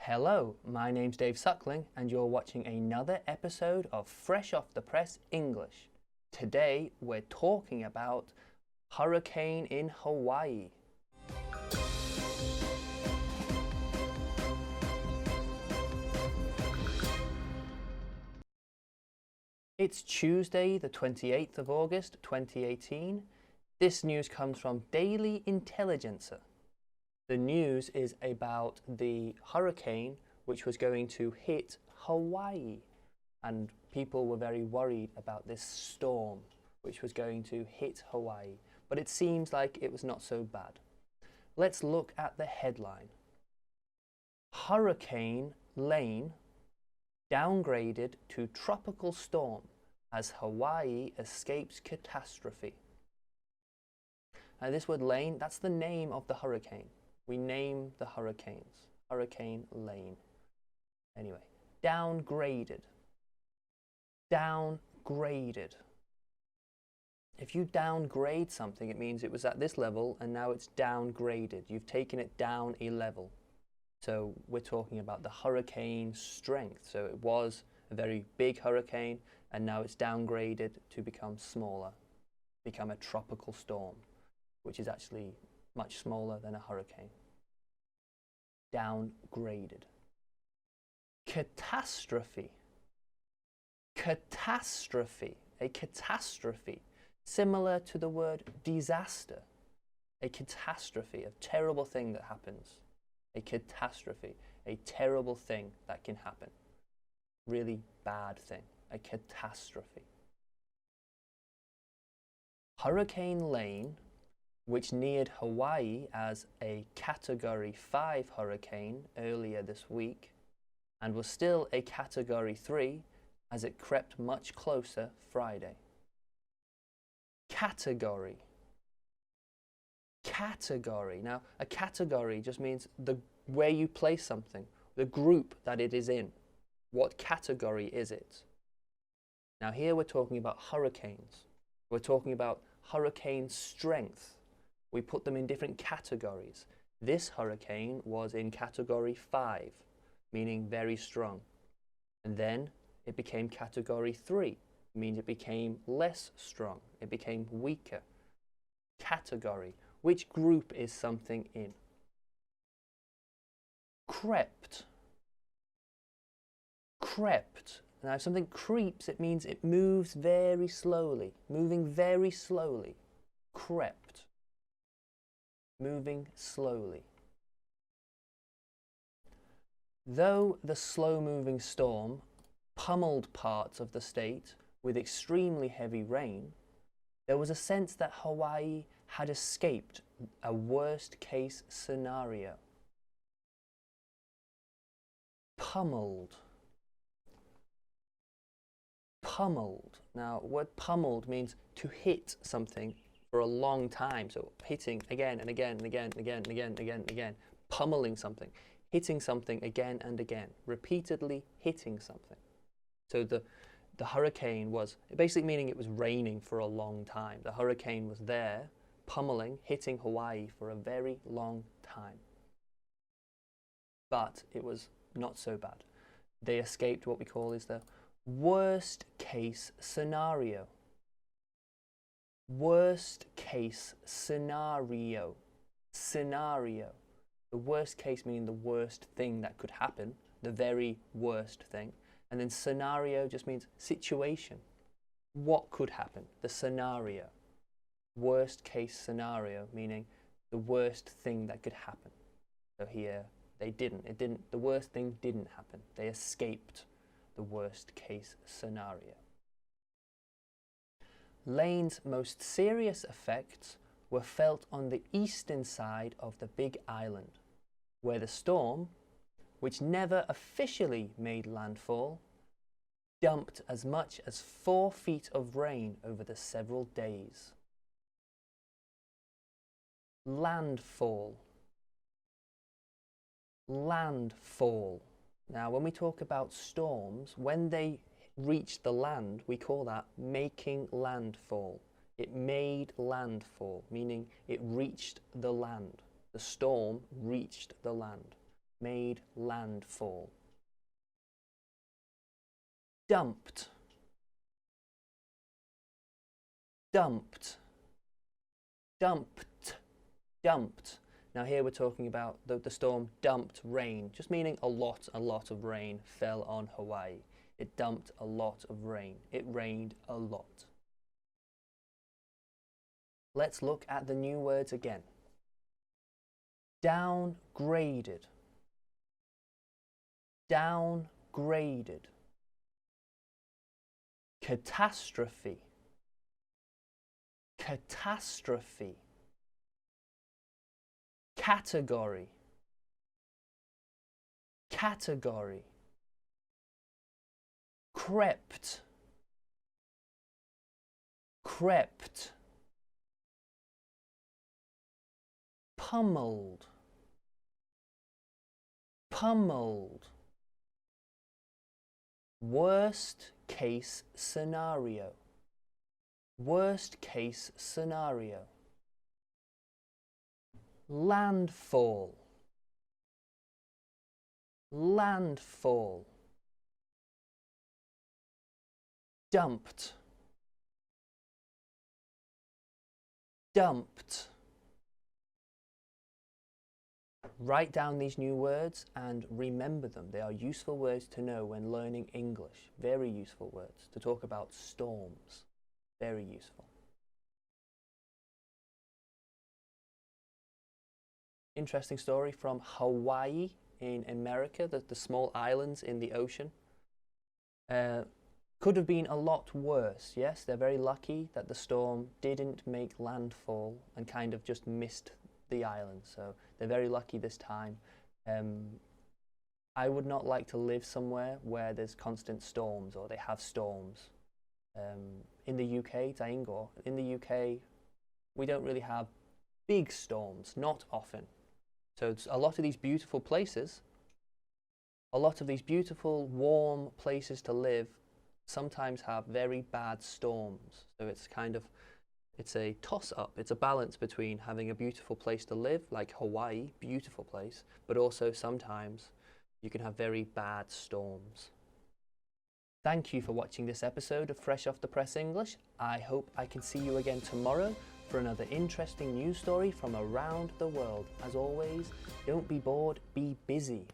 Hello, my name's Dave Suckling and you're watching another episode of Fresh Off the Press English. Today we're talking about hurricane in Hawaii. It's Tuesday the 28th of August 2018. This news comes from Daily Intelligencer. The news is about the hurricane which was going to hit Hawaii, and people were very worried about this storm which was going to hit Hawaii, but it seems like it was not so bad. Let's look at the headline. Hurricane Lane downgraded to tropical storm as Hawaii escapes catastrophe. Now this word Lane, that's the name of the hurricane. We name the hurricanes. Hurricane Lane. Anyway, downgraded. Downgraded. If you downgrade something, it means it was at this level and now it's downgraded. You've taken it down a level. So we're talking about the hurricane strength. So it was a very big hurricane and now it's downgraded to become smaller, become a tropical storm, which is actually much smaller than a hurricane. Downgraded. Catastrophe. Catastrophe. A catastrophe. Similar to the word disaster. A catastrophe, a terrible thing that happens. A catastrophe, a terrible thing that can happen. Really bad thing. A catastrophe. Hurricane Lane, which neared Hawaii as a Category 5 hurricane earlier this week, and was still a Category 3 as it crept much closer Friday. Category. Category. Now, a category just means where you place something, the group that it is in. What category is it? Now here we're talking about hurricanes. We're talking about hurricane strength. We put them in different categories. This hurricane was in Category 5, meaning very strong. And then it became Category 3, means it became less strong. It became weaker. Category. Which group is something in? Crept. Crept. Now if something creeps, it means it moves very slowly. Moving very slowly. Crept. Moving slowly. Though the slow-moving storm pummeled parts of the state with extremely heavy rain, there was a sense that Hawaii had escaped a worst-case scenario. Pummeled. Pummeled. Now, word pummeled means to hit something for a long time. So hitting again and again and again and again and again and again and again. Pummeling something. Hitting something again and again. Repeatedly hitting something. So the hurricane was basically meaning it was raining for a long time. The hurricane was there, pummeling, hitting Hawaii for a very long time. But it was not so bad. They escaped what we call is the worst case scenario. Worst case scenario. Scenario. The worst case meaning the worst thing that could happen, the very worst thing. And then scenario just means situation. What could happen? The scenario. Worst case scenario meaning the worst thing that could happen. So here they didn't. The worst thing didn't happen. They escaped the worst case scenario. Lane's most serious effects were felt on the eastern side of the Big Island, where the storm, which never officially made landfall, dumped as much as 4 feet of rain over the several days. Landfall. Landfall. Now, when we talk about storms, when they reach the land, we call that making landfall. It made landfall, meaning it reached the land. The storm reached the land. made landfall. Dumped. Dumped. Dumped. Dumped. Now here we're talking about the storm dumped rain, just meaning a lot of rain fell on Hawaii. It dumped a lot of rain. It rained a lot. Let's look at the new words again. Downgraded. Downgraded. Catastrophe. Catastrophe. Category. Category. Crept. Crept. Pummeled. Pummelled. Worst case scenario. Worst case scenario. Landfall. Landfall. Dumped. Dumped. Write down these new words and remember them. They are useful words to know when learning English. Very useful words to talk about storms. Very useful. Interesting story from Hawaii in America, the small islands in the ocean. Could have been a lot worse. Yes, they're very lucky that the storm didn't make landfall and kind of just missed the island. So they're very lucky this time. I would not like to live somewhere where there's constant storms or they have storms. In the UK, Dangor, in the UK, we don't really have big storms, not often. So it's a lot of these beautiful places, a lot of these beautiful, warm places to live sometimes have very bad storms. So it's a toss-up, it's a balance between having a beautiful place to live, like Hawaii, beautiful place, but also sometimes you can have very bad storms. Thank you for watching this episode of Fresh Off the Press English. I hope I can see you again tomorrow for another interesting news story from around the world. As always, don't be bored, be busy.